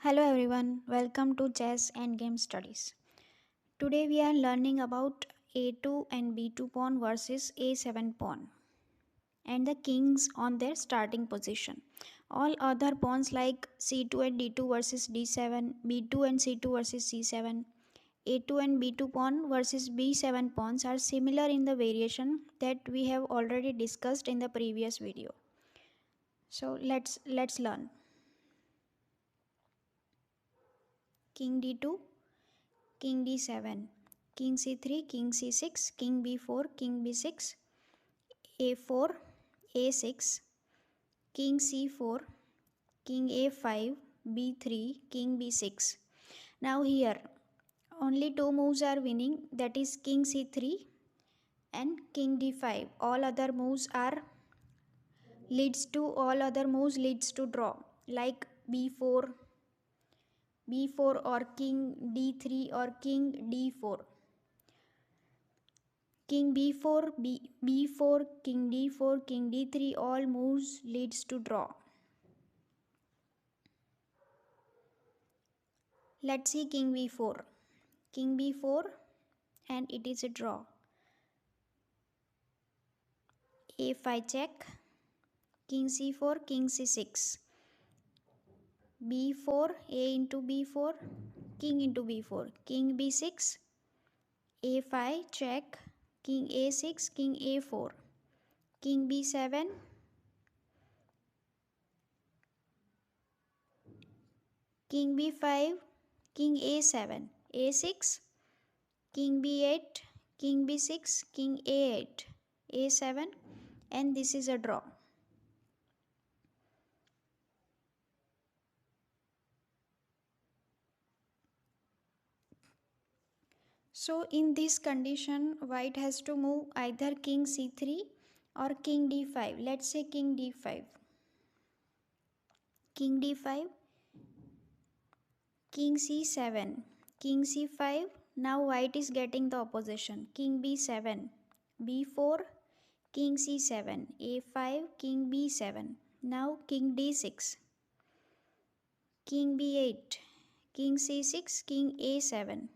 Hello everyone, welcome to Chess Endgame Studies. Today we are learning about a2 and b2 pawn versus a7 pawn and the kings on their starting position. All other pawns like c2 and d2 versus d7, b2 and c2 versus c7, a2 and b2 pawn versus b7 pawns are similar in the variation that we have already discussed in the previous video. So let's learn. King d2, King d7, King c3, King c6, King b4, King b6, a4, a6, King c4, King a5, b3, King b6. Now here only two moves are winning, that is King c3 and King d5. All other moves leads to draw, like b4 or King d3 or King d4. King b4, b4, King d4, King d3, all moves leads to draw. Let's see King b4. King b4 and it is a draw. a5 check. King c4, King c6. b4, a into b4, King into b4. King b6, a5 check. King a6, King a4. King b7, King b5, King a7, a6, King b8, King b6, King a8, a7, and this is a draw. So in this condition, white has to move either King c3 or King d5. Let's say King d5. King d5, King c7, King c5. Now white is getting the opposition. King b7, b4, King c7, a5, King b7. Now King d6, King b8, King c6, King a7,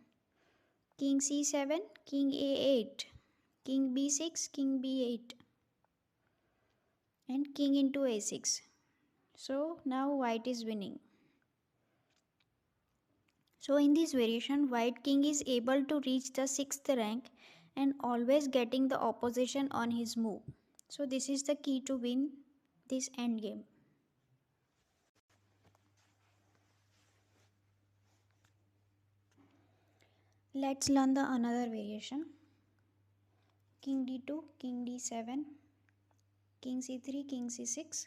King c7, King a8, King b6, King b8, and King into a6. So now white is winning. So in this variation, white king is able to reach the 6th rank and always getting the opposition on his move. So this is the key to win this endgame. Let's learn the another variation. King d2, King d7, King c3, King c6,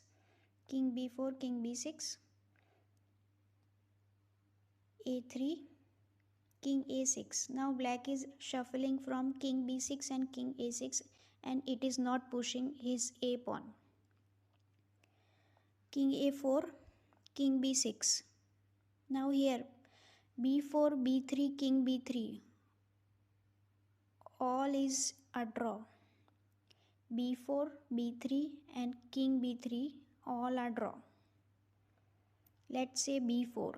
King b4, King b6, a3, King a6. Now black is shuffling from King b6 and King a6 and it is not pushing his a pawn. King a4, King b6. Now here b4, b3, King b3. All is a draw. b4, b3 and King b3 all are draw. Let's say b4.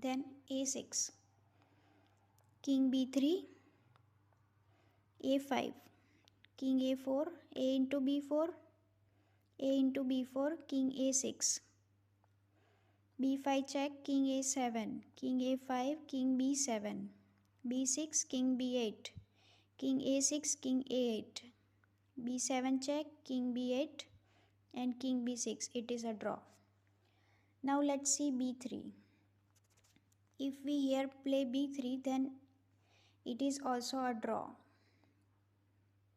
Then a6. King b3, a5. King a4, a into b4, a into b4, King a6. b5 check, King a7, King a5, King b7, b6, King b8, King a6, King a8, b7 check, King b8 and King b6. It is a draw. Now let's see b3. If we here play b3, then it is also a draw.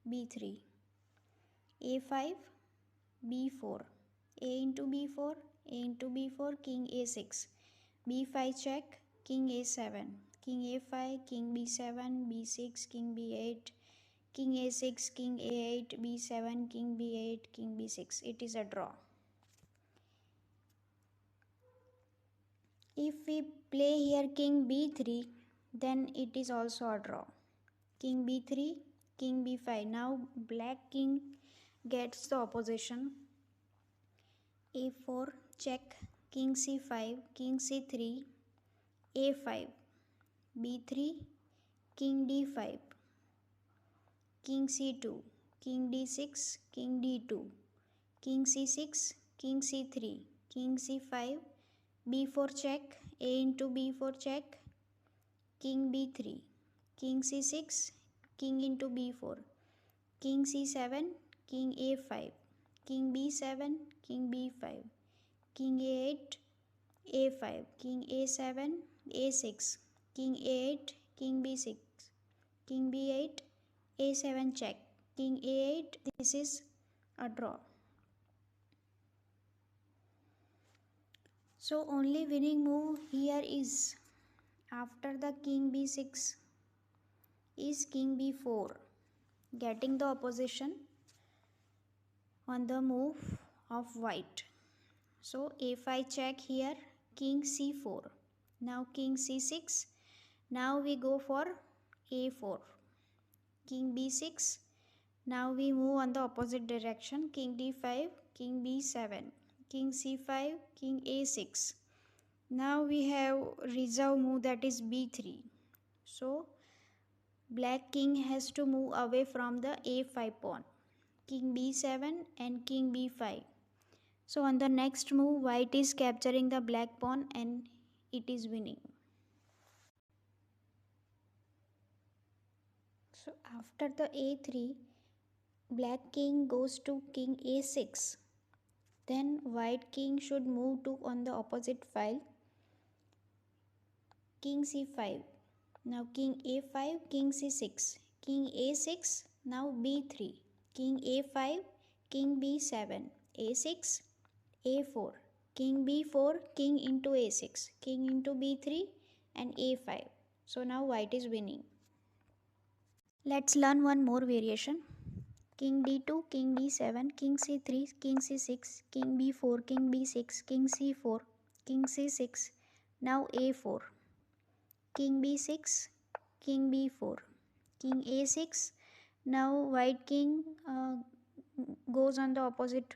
b3, a5, b4, a into b4, a into b4, King a6, b5 check, King a7, King a5, King b7, b6, King b8, King a6, King a8, b7, King b8, King b6. It is a draw. If we play here King b3, then it is also a draw. King b3, King b5. Now black king gets the opposition. a4 check, king c5, king c3, a5, b3, king d5, king c2, king d6, king d2, king c6, king c3, king c5, b4 check, a into b4 check, king b3, king c6, king into b4, king c7, king a5, king b7, king b5, king a8, a5, king a7, a6, king a8, king b6, king b8, a7 check, king a8. This is a draw. So only winning move here is after the king b6 is king b4, getting the opposition on the move of white. So a5 check here, king c4. Now king c6. Now we go for a4, king b6. Now we move on the opposite direction, king d5, king b7, king c5, king a6. Now we have reserve move, that is b3. So black king has to move away from the a5 pawn, king b7 and king b5. So on the next move, white is capturing the black pawn and it is winning. So after the a3, black king goes to king a6. Then white king should move to on the opposite file, king c5. Now king a5, king c6, king a6, now b3, king a5, king b7, a6, a4, king b4, king into a6, king into b3 and a5. So now white is winning. Let's learn one more variation. King d2, king d7, king c3, king c6, king b4, king b6, king c4, king c6, now a4, king b6, king b4, king a6. Now white king goes on the opposite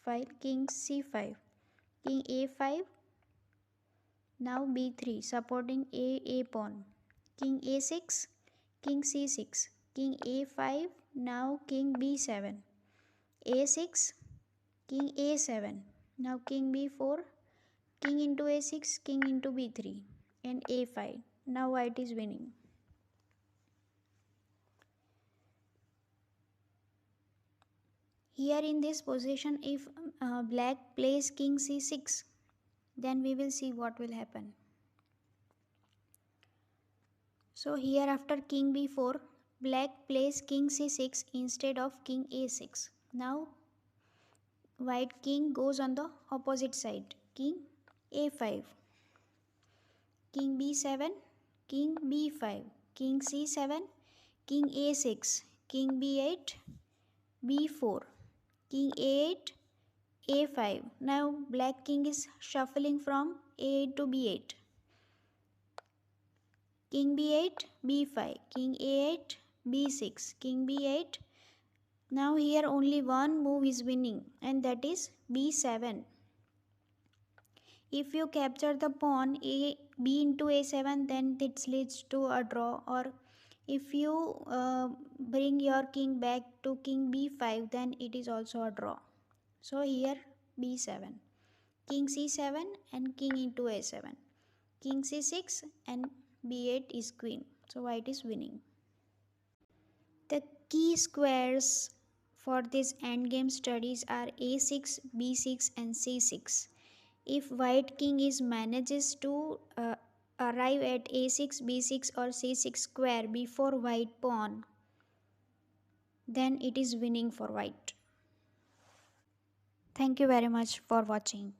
file, king c5, king a5, now b3 supporting a pawn, king a6, king c6, king a5, now king b7, a6, king a7, now king b4, king into a6, king into b3 and a5. Now white is winning. Here in this position, if black plays king c6, then we will see what will happen. So here after king b4, black plays king c6 instead of king a6. Now white king goes on the opposite side, king a5, king b7, king b5, king c7, king a6, king b8, b4, king a8, a5. Now black king is shuffling from a8 to b8, king b8, b5, king a8, b6, king b8. Now here only one move is winning and that is b7. If you capture the pawn b into a7, then it leads to a draw, or if you bring your king back to king b5, then it is also a draw. So here b7, king c7 and king into a7, king c6 and b8 is queen. So white is winning. The key squares for this endgame studies are a6, b6 and c6. If white king is manages to arrive at a6, b6 or c6 square before white pawn, then it is winning for white. Thank you very much for watching.